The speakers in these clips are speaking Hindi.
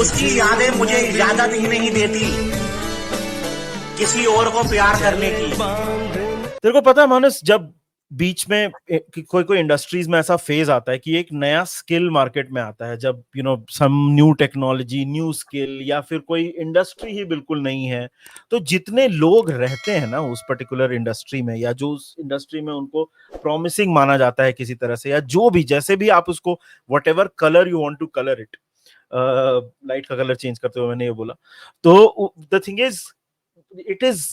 उसकी यादें मुझे इजाजत ही नहीं देती किसी और को प्यार करने की। तेरे को पता है मानस, जब बीच में कोई कोई इंडस्ट्रीज में ऐसा फेज आता है कि एक नया स्किल मार्केट में आता है, जब some new technology, new skill, या फिर कोई इंडस्ट्री ही बिल्कुल नहीं है, तो जितने लोग रहते हैं ना उस पर्टिकुलर इंडस्ट्री में, या जो उस इंडस्ट्री में उनको प्रॉमिसिंग माना जाता है किसी तरह से, या जो भी जैसे भी आप उसको whatever colour you want to colour it, light का कलर चेंज करते हुए मैंने ये बोला, तो the thing is it is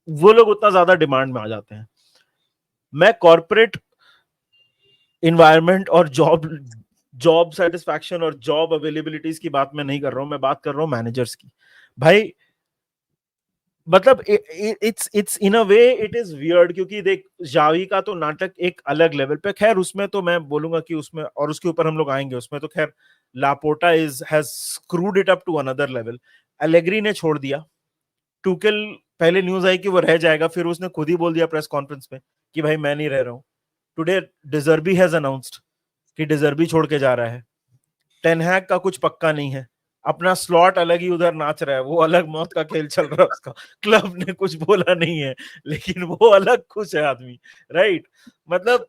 वो लोग उतना ज्यादा डिमांड में आ जाते हैं। मैं कॉर्पोरेट इन्वायरमेंट और जॉब सेटिस्फैक्शन और जॉब अवेलेबिलिटीज की बात मैं नहीं कर रहा हूं, मैं बात कर रहा हूं मैनेजर्स की। भाई मतलब it's in a way it is weird, क्योंकि देख जावी का तो नाटक एक अलग लेवल पे, खैर उसमें तो मैं बोलूंगा कि उसमें, और उसके ऊपर हम लोग आएंगे, उसमें तो खैर Laporta is has screwed it up to another level. Allegri ने छोड़ दिया, टूकेल पहले न्यूज आई कि वो रह जाएगा, फिर उसने खुद ही बोल दिया प्रेस कॉन्फ्रेंस में कि भाई मैं नहीं रह रहा हूं। टुडे डिजर्बी हैज अनाउंस्ड कि डिजर्बी छोड़ के जा रहा है। टेन हैग का कुछ पक्का नहीं है, अपना स्लॉट अलग ही उधर नाच रहा है, वो अलग मौत का खेल चल रहा है उसका, क्लब ने कुछ बोला नहीं है, लेकिन वो अलग खुश है आदमी, राइट? मतलब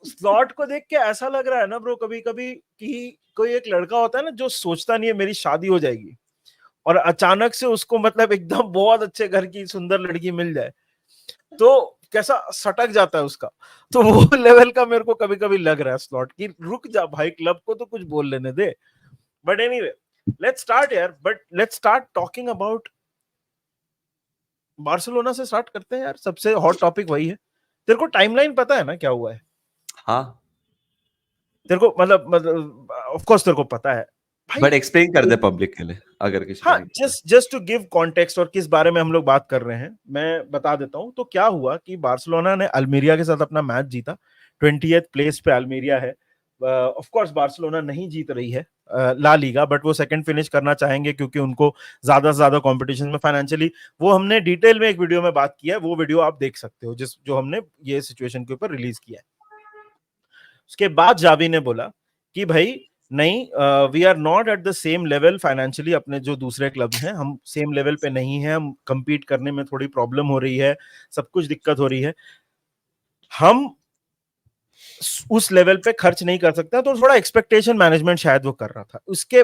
स्लॉट को देख के ऐसा लग रहा है ना ब्रो कभी कभी कि कोई एक लड़का होता है ना जो सोचता नहीं है मेरी शादी हो जाएगी, और अचानक से उसको मतलब एकदम बहुत अच्छे घर की सुंदर लड़की मिल जाए, तो कैसा सटक जाता है उसका। तो वो लेवल का मेरे को कभी कभी लग रहा है स्लॉट की, रुक जा भाई, क्लब को तो कुछ बोल लेने दे। बट एनीवे, लेट्स स्टार्ट यार, but let's start talking about Barcelona से स्टार्ट करते हैं यार, सबसे हॉट टॉपिक वही है। तेरे को टाइमलाइन पता है ना क्या हुआ है? हाँ, तेरे को मतलब ऑफ कोर्स तेरे को पता है भाई, बट एक्सप्लेन कर दे पब्लिक के लिए अगर किसी को हाँ, नहीं। जस्ट टू गिव कॉन्टेक्स्ट और किस बारे में हम लोग बात कर रहे हैं मैं बता देता हूं। तो क्या हुआ कि बार्सिलोना ने अल्मीरिया के साथ अपना मैच जीता, 20th प्लेस पे अल्मीरिया है। ऑफ कोर्स बार्सिलोना नहीं जीत रही है ला लीगा, बट वो सेकंड फिनिश करना चाहेंगे क्योंकि उनको ज्यादा से ज्यादा कंपटीशन में फाइनेंशियली, वो हमने डिटेल में एक वीडियो में बात किया है, वो वीडियो आप देख सकते हो जिस जो हमने ये सिचुएशन के ऊपर रिलीज किया है। उसके बाद जावी ने बोला कि भाई नहीं, we are not at the same level financially, अपने जो दूसरे क्लब्स हैं हम सेम लेवल पे नहीं है, हम compete करने में थोड़ी प्रॉब्लम हो रही है, सब कुछ दिक्कत हो रही है, हम उस लेवल पे खर्च नहीं कर सकते। तो थोड़ा एक्सपेक्टेशन मैनेजमेंट शायद वो कर रहा था उसके,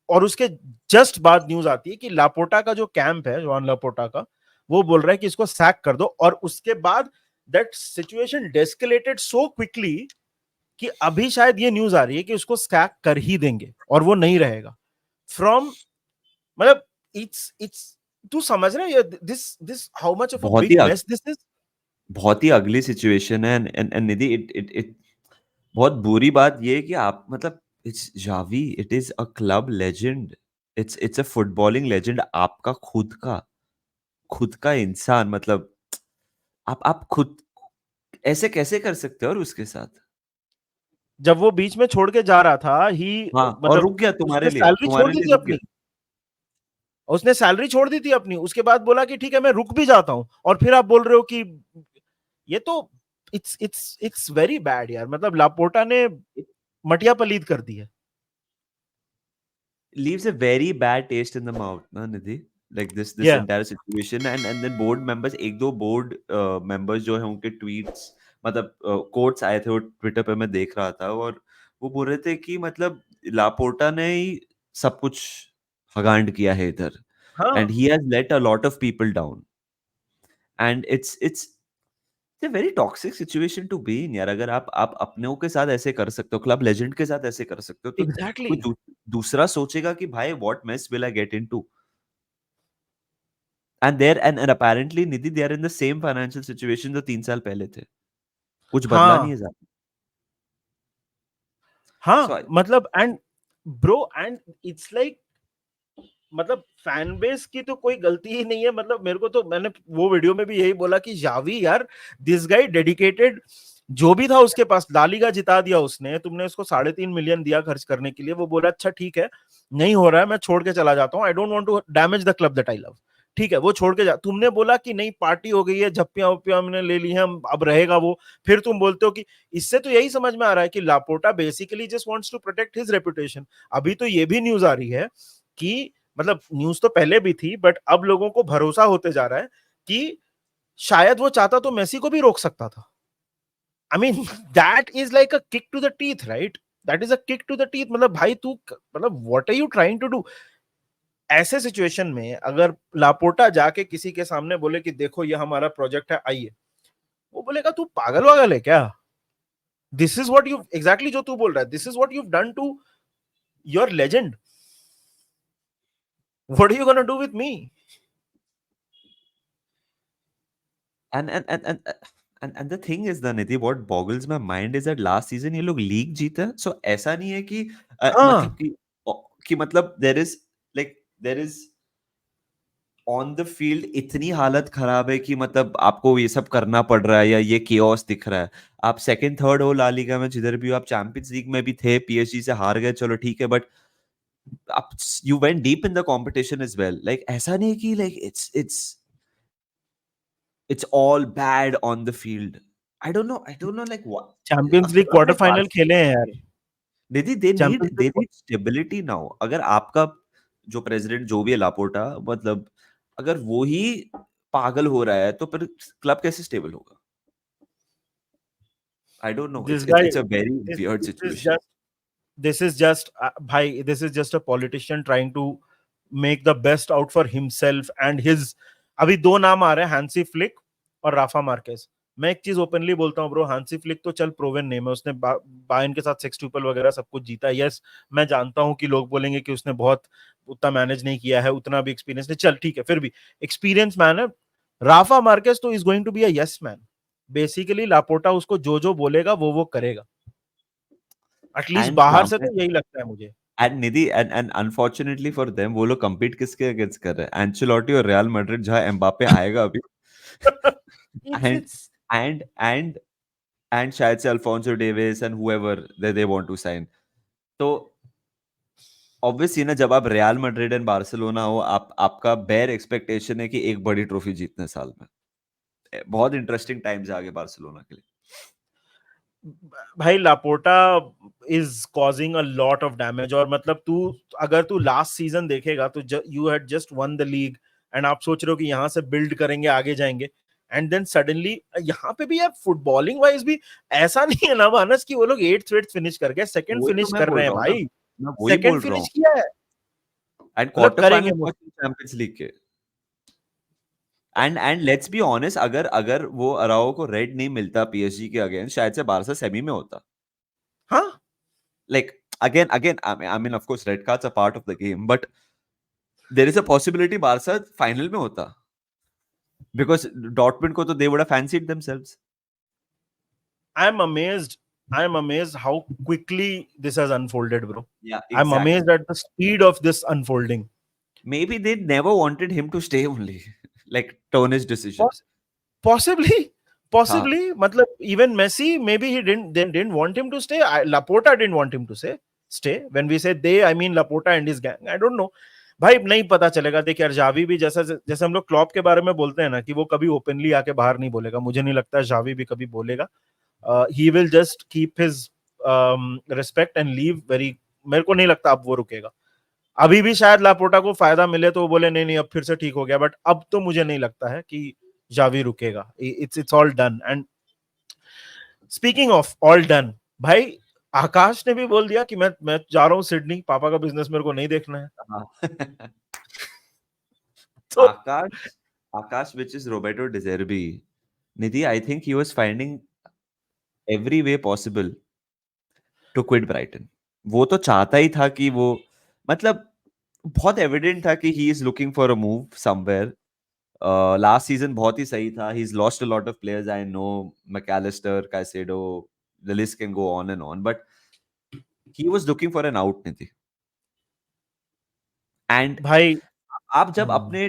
और उसके जस्ट बाद न्यूज आती है कि लापोर्टा का जो कैंप है, जॉन लापोर्टा का, वो बोल रहा है कि इसको सैक कर दो, और उसके बाद दैट सिचुएशन डेस्केलेटेड सो क्विकली कि अभी शायद ये न्यूज आ रही है कि उसको स्कैक कर ही देंगे और वो नहीं रहेगा फ्रॉम, मतलब इट्स तू समझ रहा है this how much of a बहुत ही बिग मेस दिस इज। बहुत ही अगली सिचुएशन है। एंड निधि, इट बहुत बुरी बात ये है कि आप मतलब it's Xavi, it is a club legend, it's a footballing legend, आपका खुद का इंसान, मतलब आप खुद ऐसे कैसे कर सकते हो और उसके साथ? जब वो बीच में छोड़ के जा रहा था ही, हाँ, और मतलब रुक गया उसने सैलरी छोड़ दी थी रुक अपनी, गया। उसने सैलरी छोड़ दी थी अपनी, उसके बाद बोला कि ठीक है मैं रुक भी जाता हूं, और फिर आप बोल रहे हो कि ये तो इट्स वेरी बैड यार, मतलब लापोर्टा ने मटिया पलीद कर दी है। Leaves a very bad taste in the mouth, na Nidhi? Like this या entire situation, and then board members, एक दो board members जो है उनके tweets, मतलब quotes आए थे वो ट्विटर पे मैं देख रहा था, और वो बोल रहे थे कि मतलब लापोर्टा ने ही सब कुछ हगांड किया है इधर, हाँ and he has let a lot of people down, and it's a very toxic situation to be in यार। अगर आप अपनों के साथ ऐसे कर सकते हो, क्लब लेजेंड के साथ ऐसे कर सकते हो, तो एग्जैक्टली कोई दूसरा सोचेगा कि भाई what mess will I get into. And apparently Nidhi, they are in the same financial situation जो 3 साल पहले थे, कुछ बदला नहीं हाँ है ज्यादा। हाँ, So मतलब and bro and it's like, मतलब फैन बेस की तो कोई गलती ही नहीं है, मतलब मेरे को तो, मैंने वो वीडियो में भी यही बोला कि जावी यार, दिस गाय डेडिकेटेड, जो भी था उसके पास, ला लीगा जिता दिया उसने, तुमने उसको 3.5 मिलियन दिया खर्च करने के लिए, वो बोला अच्छा ठीक है नहीं हो रहा है मैं छोड़ के चला जाता हूँ, I don't want to damage the club that I love, ठीक है वो छोड़ के जा, तुमने बोला कि नहीं पार्टी हो गई है, झप्पियां उप्पियां हमने ले ली हैं, अब रहेगा वो, फिर तुम बोलते हो कि इससे तो यही समझ में आ रहा है कि Laporta basically just wants to protect his reputation. अभी तो ये भी न्यूज आ रही है कि मतलब न्यूज तो पहले भी थी बट अब लोगों को भरोसा होते जा रहा है कि शायद वो चाहता तो मेसी को भी रोक सकता था। I mean that is like a kick to the teeth, right? That is a kick to the teeth. मतलब भाई तू मतलब what are you trying to do? ऐसे सिचुएशन में अगर लापोर्टा जाके किसी के सामने बोले कि देखो ये हमारा प्रोजेक्ट है आइए, वो बोलेगा तू पागल वागल है क्या? This is what you exactly जो तू बोल रहा है, this is what you done to your legend, what are you gonna do with me? And the thing is, Nidhi, what boggles my mind is that last season ये लोग लीग जीता, so ऐसा नहीं है कि मतलब हाँ, कि मतलब there is on the field इतनी हालत खराब है कि मतलब आपको ये सब करना पड़ रहा है या ये केओस दिख रहा है। आप सेकंड थर्ड हो ला लीगा में, जिधर भी हो, आप चैंपियंस लीग में भी थे, पीएसजी से हार गए, चलो ठीक है, बट आप you went deep in the competition as well. Like ऐसा नहीं कि like it's all bad on the field. I don't know like what. Champions league अगर क्वार्टर फाइनल खेले हैं यार, दीदी they need champions they league. need stability now. अगर आपका जो प्रेसिडेंट जो भी है लापोर्टा, मतलब अगर वो ही पागल हो रहा है तो फिर क्लब कैसे स्टेबल होगा? I don't know. This It's guy, it's a very weird this is situation. this is just bhai, this is just a politician trying to make the best out for himself and his। अभी दो नाम आ रहे हैं, हांसी फ्लिक और राफा मार्केज। मैं एक चीज ओपनली बोलता हूं ब्रो, हांसी फ्लिक तो चल प्रोवन नेम है, उसने बायर्न के साथ सेक्सट्यूपल वगैरह सब कुछ जीता है। यस मैं जानता हूं कि लोग बोलेंगे कि उसने बहुत उतना मैनेज नहीं किया है, उतना भी एक्सपीरियंस नहीं, चल ठीक है, फिर भी एक्सपीरियंस मैन है। राफा मार्केज तो is going to be a yes man. Basically Laporta उसको जो जो बोलेगा वो करेगा, एटलीस्ट And बाहर से तो यही लगता है मुझे। and Nidhi and unfortunately for them, वो लोग compete किसके अगेंस्ट कर रहे हैं? एंचेलोटी और रियल मैड्रिड, जहां एम्बापे आएगा अभी। it's and it's and and and शायद से Alfonso Davis and whoever they want to sign. तो ऑब्वियसली ना, जब आप रियल मैड्रिड एंड बार्सिलोना हो, आपका बेयर एक्सपेक्टेशन है कि एक बड़ी ट्रॉफी जीतने साल में। बहुत इंटरेस्टिंग टाइम्स आगे बार्सिलोना के लिए। भाई Laporta is causing a lot of damage. और मतलब तू अगर तू लास्ट सीजन देखेगा तो you had just one the league and आप सोच रहे हो कि यहाँ से बिल्ड करेंगे आगे जाएंगे, एंड देन सडनली यहाँ पे भी यार फुटबॉलिंग वाइज भी ऐसा नहीं है ना मानस कि वो लोग 8th फिनिश कर गए, सेकंड वही तो फिनिश मैं कर बोल रहे हैं रहा हूँ ना, भाई, मैं वही सेकंड बोल रहा हूँ। फिनिश किया है, एंड मतलब क्वार्टर फाइनल करेंगे पहुंचे चैंपियंस लीग के। एंड लेट्स बी ऑनेस्ट, अगर अगर वो अराओ को रेड नहीं मिलता पीएसजी के अगेंस्ट, शायद से बारसा सेमी में होता। हाँ Like again, I mean, of course, red cards are part of the game, but there is a possibility Barça final में होता, because डॉर्टमुंड को तो they would have fancied themselves. I'm amazed. I'm amazed how quickly this has unfolded, bro. Yeah, I'm exactly. amazed at the speed of this unfolding. Maybe they never wanted him to stay only, like Tony's decision. Possibly, हाँ, possibly. मतलब even Messi, maybe he didn't want him to stay. Laporta didn't want him to stay. When we say they, I mean Laporta and his gang. I don't know. भाई नहीं पता चलेगा। देख यार, जावी भी जैसा जैसे हम लोग क्लॉप के बारे में बोलते हैं ना कि वो कभी ओपनली आके बाहर नहीं बोलेगा, मुझे नहीं लगता है जावी भी कभी बोलेगा। He will just keep his respect and leave very. मेरे को नहीं लगता अब वो रुकेगा। अभी भी शायद लापोर्टा को फायदा मिले तो वो बोले नहीं नहीं अब फिर से ठीक हो गया, बट अब तो मुझे नहीं लगता है कि जावी रुकेगा। It's all done. And speaking of all done, भाई आकाश ने भी बोल दिया कि मैं जा रहा हूँ सिडनी, पापा का बिजनेस मेरे को नहीं देखना है। हाँ। तो Akash, which is Roberto De Zerbi. Nidhi, I think he was finding every way possible to quit Brighton. वो तो चाहता ही था कि वो, मतलब बहुत एविडेंट था कि he is looking for a move somewhere. Last season बहुत ही सही था. He's lost a lot of players, I know, McAllister, Caicedo, the list can go on and on. But he was looking for an out, Nidhi. And भाई आप जब अपने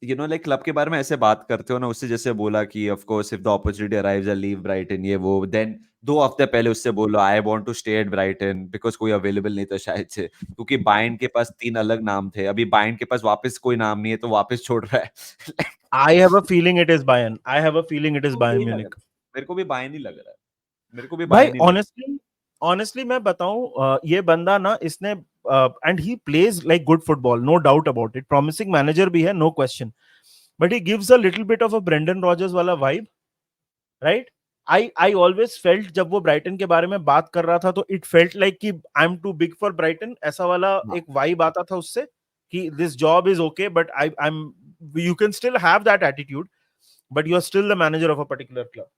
यू नो लाइक क्लब के बारे में ऐसे बात करते हो ना, उससे जैसे बोला कि of course if the opportunity arrives I leave Brighton, ये वो, देन 2 हफ्ते पहले उससे बोलो I want to stay at Brighton because कोई अवेलेबल नहीं था शायद से, क्योंकि बायर्न के पास 3 अलग नाम थे, अभी बायर्न के पास वापस कोई नाम नहीं है तो वापस छोड़ रहा है। I have a feeling it is Bayern. I have a feeling it is Bayern Munich. मेरे को भी बायर्न ही लग रहा है, मेरे को भी भाई बायर्न ही लग रहा ऑनेस्टली मैं बताऊं, ये बंदा ना, इसने and he plays like good football, no doubt about it, promising manager भी है, no question, but he gives a little bit of a Brendan Rodgers वाला vibe, right? I always felt, जब वो ब्राइटन के बारे में बात कर रहा था तो इट फेल्ट लाइक कि I am too big for Brighton, ऐसा वाला हाँ। एक वाइब आता था उससे कि this job is okay but I am, you can still have that attitude but you are still the manager of a particular club.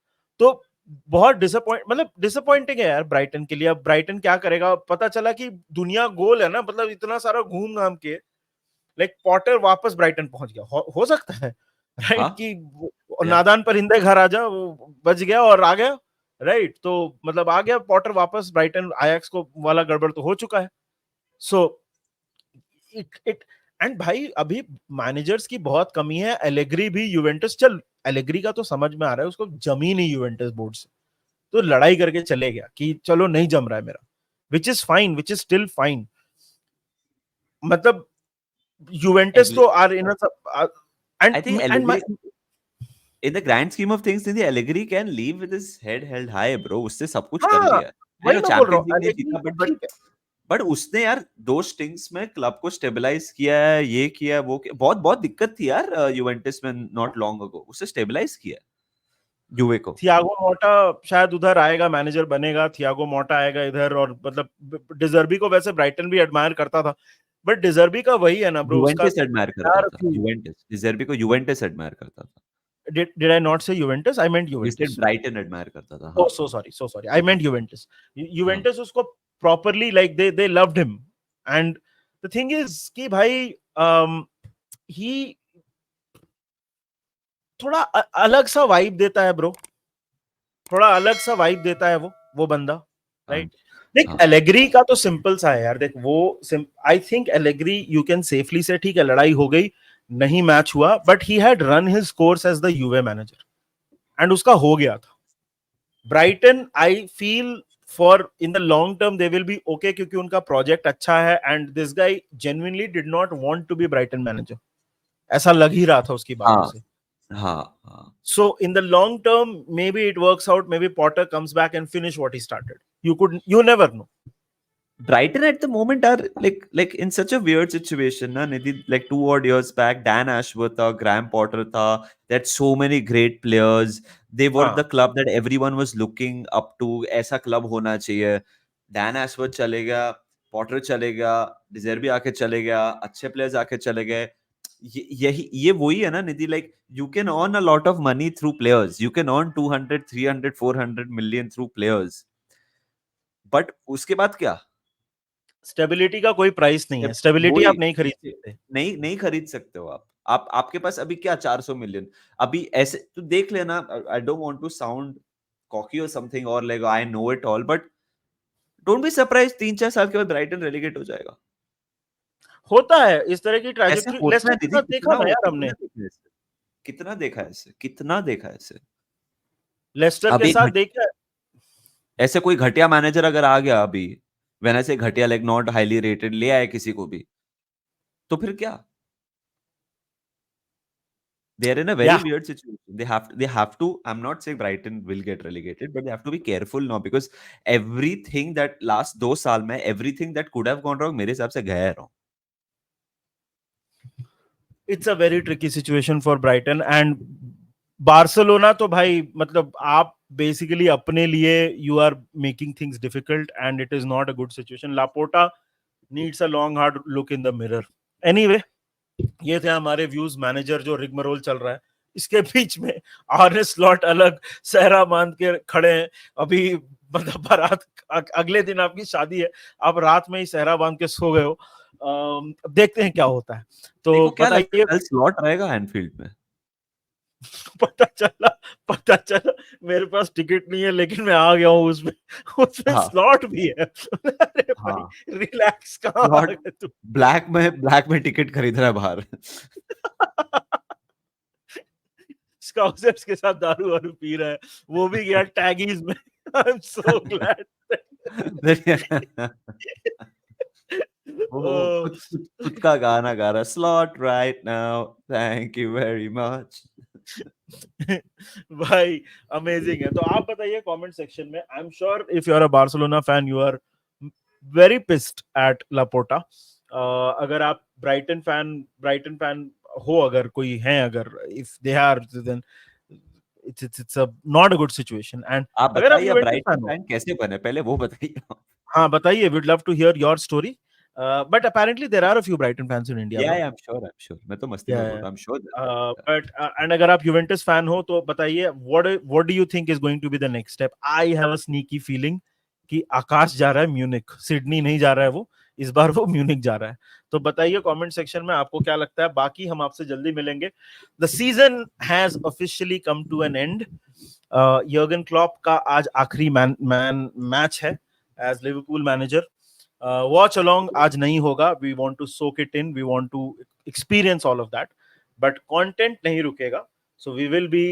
तो बहुत डिसअपॉइंटिंग है यार ब्राइटन के लिए। अब ब्राइटन क्या करेगा, पता चला कि दुनिया गोल है ना, मतलब इतना सारा घूम घाम के लाइक पॉटर वापस ब्राइटन पहुंच गया, हो सकता है, राइट? हाँ, कि नादान परिंदे घर आ जा, वो बच गया और आ गया, राइट? तो मतलब आ गया पॉटर वापस ब्राइटन, आयैक्स को वाला गड़बड़ तो हो चुका है। सो इट एंड भाई अभी मैनेजर्स की बहुत कमी है। एलेग्री भी यूवेंटस, चल एलेग्री का तो समझ में आ रहा है, उसको जमी नहीं यूवेंटस बोर्ड से, तो लड़ाई करके चले गया कि चलो नहीं जम रहा है मेरा, which is fine, which is still fine. मतलब यूवेंटस तो are in I think Allegri, in the grand scheme of things, the Allegri can leave with his head held high, bro. उससे सब कुछ कर लिया है। वही मैं बोल रहा हूँ, चैंपियंस लीग नहीं जीता, बट उसने यार 2 स्टिंग्स में क्लब को स्टेबलाइज किया है, ये किया वो किया। बहुत बहुत दिक्कत थी यार यूवेंटस में नॉट लॉन्ग अगो, उससे स्टेबलाइज किया यूवे को। थियागो मोटा शायद उधर आएगा, मैनेजर बनेगा, थियागो मोटा आएगा इधर, और मतलब डिजर्बी को वैसे ब्राइटन भी एडमायर करता था, बट डिजर्बी का वही है ना ब्रो, उसका यूवेंटस एडमायर करता था, यूवेंटस डिजर्बी को यूवेंटस एडमायर करता था। Did I not say Juventus? I meant You Juventus. said Brighton admire करता था। Oh, so sorry. I meant Juventus. Juventus उसको properly, like they loved him, and the thing is कि भाई he थोड़ा अलग सा वाइब देता है ब्रो, थोड़ा अलग सा वाइब देता है वो बंदा, राइट? देख एलेग्री का तो सिंपल सा है यार, देख वो I think Allegri you can safely say, ठीक है लड़ाई हो गई, नहीं मैच हुआ, but he had run his course as the Juve manager and उसका हो गया था। Brighton I feel for in the long term they will be okay, क्योंकि उनका प्रोजेक्ट अच्छा है and this guy genuinely did not want to be Brighton manager, ऐसा लग ही रहा था उसकी बातों से। So in the long term, maybe it works out. Maybe Potter comes back and finish what he started. You never know. Brighton at the moment are like in such a weird situation, na Nidhi, like 2 odd years back, Dan Ashworth tha, Graham Potter tha, they had so many great players. They were the club that everyone was looking up to. ऐसा club होना चाहिए। Dan Ashworth चले गया, Potter चले गया, De Zerbi आके चले गया, अच्छे players आके चले गए। ये वही है ना निधि, like you can earn a lot of money through players, you can earn 200 300 400 million through players, but उसके बाद क्या? स्टेबिलिटी का कोई प्राइस नहीं है, स्टेबिलिटी आप नहीं खरीद सकते, नहीं खरीद सकते हो आप आपके पास अभी क्या 400 मिलियन, अभी ऐसे तो देख लेना। I don't want to sound cocky और समथिंग और like I know it all, but don't be surprise 3-4 साल के बाद ब्राइटन रेलीगेट हो जाएगा। होता है इस तरह की ट्रेजेक्टरी, लेस्टर के साथ देखा ना यार हमने, कितना देखा है ऐसे लेस्टर के साथ देखा। ऐसे कोई घटिया मैनेजर अगर आ गया अभी, when I say घटिया like not highly rated, ले आए किसी को भी, तो फिर क्या? They are in a very weird situation. They have to. I'm not saying Brighton will get relegated, but they have to be careful now because everything that last 2 साल में everything that could have gone wrong मेरे हिसाब से गया है wrong. It's a very tricky situation for Brighton and Barcelona. तो भाई मतलब आप basically अपने लिए you are making things difficult and it is not a good situation. Laporta needs a long hard look in the mirror. Anyway, ये थे हमारे व्यूज मैनेजर जो रिगमरोल चल रहा है। इसके बीच में आर्ने स्लॉट अलग सहरा बांध के खड़े हैं अभी, मतलब बारात अगले दिन आपकी शादी है, आप रात में ही सहरा बांध के सो गए हो। देखते हैं क्या होता है। तो बताइए, कल स्लॉट रहेगा एनफील्ड में? पता चला भाई मेरे पास टिकट नहीं है लेकिन मैं आ गया हूँ, उसमें स्लॉट भी है। अरे भाई रिलैक्स, कहाँ ब्लैक में टिकट खरीद रहा है बाहर। स्काउसर्स के साथ दारू वारू पी रहा है, वो भी गया टैगीज में। I am so glad. वो खुद का गाना गा रहा, slot right now, thank you very much. भाई अमेजिंग है। तो आप बताइए कमेंट सेक्शन में, I am sure if you are a Barcelona fan you are very pissed at Laporta. अगर आप ब्राइटन फैन हो, अगर कोई है, अगर if they are, then it's a not a good situation। And आप अगर आप बताइए यूवेंटस ब्राइटन फैन हो, फैन कैसे बने, पहले वो बताइए। हाँ बताइए, we'd love to hear your story। But apparently there are a few Brighton fans in India, या bro। आई एम श्योर, मैं तो मस्ती में Yeah, बोल yeah। रहा हूँ, आई एम श्योर। But and अगर आप यूवेंटस फैन हो तो बताइए, what do you think is going to be the next step? I have a sneaky feeling कि आकाश जा रहा है म्यूनिक, सिडनी नहीं जा रहा है वो, इस बार वो म्यूनिक जा रहा है। तो बताइए कमेंट सेक्शन में आपको क्या लगता है। बाकी हम आपसे जल्दी मिलेंगे। The season has officially come to an end. Jurgen Klopp का आज आखिरी मैच है as Liverpool manager. Watch along आज नहीं होगा। We want to soak it in, we want to experience all of that, but content nahi rukega, so we will be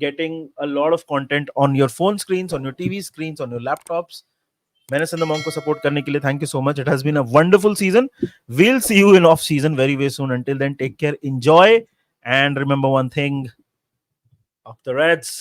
getting a lot of content on your phone screens, on your TV screens, on your laptops। Menace and the Monk ko support karne ke liye thank you so much। It has been a wonderful season। We'll see you in off season very very soon। Until then, take care, enjoy, and remember one thing, up the Reds।